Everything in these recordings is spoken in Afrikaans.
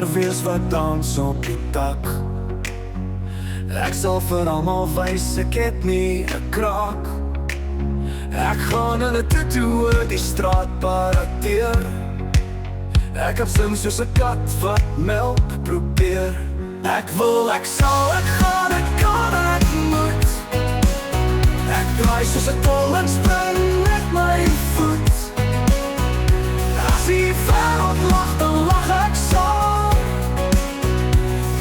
vader wees wat dans op die tak. Ek sal vir almal wys, ek het nie 'n kraak. Ek gaan hulle toe oor die straat paradeer. Ek heb slim soos 'n kat wat melk probeer. Ek wil, ek sal, ek gaan, ek kan, ek moet. Ek draai soos 'n tol en spring met my voet. As die wêreld lag, dan lag ek saam.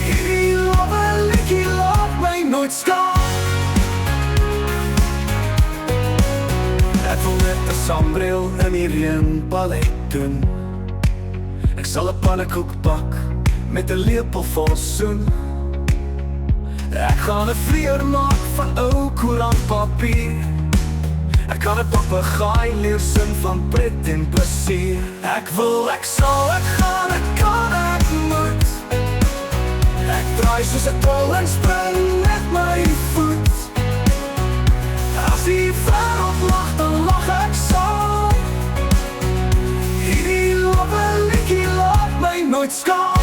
Hierdie lobbe liedjie laat my nooit skaam. Ek wil net 'n sambreel in die reënballet doen. Ek sal 'n pannekoek bak met 'n lepel vol soen. Ek gaan 'n vlieër maak van ou koerantpapier. Ek kan 'n papegaai leer sing van pret en plesier. Ek wil, ek sal, ek gaan, ek kan, ek moet. Ek draai soos 'n tol en spring met my voet. As die wêreld lag, dan lag ek saam. Hierdie lobbe liedjie laat my nooit skaam.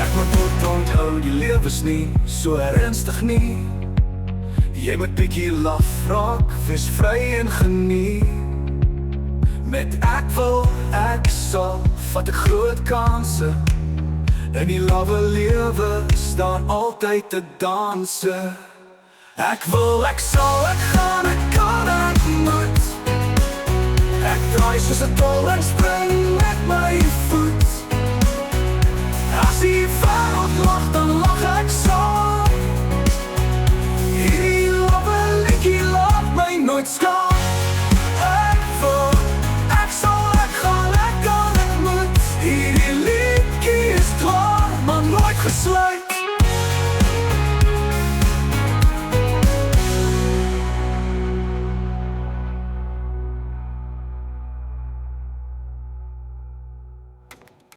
Ek moet onthou, die lewe is nie so ernstig nie. Jy moet bietjie laf raak, wees vry en geniet. Met ek wil, ek sal, vat ek groot kanse. In die lawwe lewe staan altyd te danse. Ek wil, ek sal, ek gaan, ek kan, ek moet. Ek draai soos 'n tol en spring met my voet. As die wêreld lag, dan lag ek saam. Hierdie lobbe liedjie laat my nooit skaam. Ek wil, ek sal, ek gaan, ek kan, ek moet. Hierdie liedjie is klaar, maar nooit gesluit.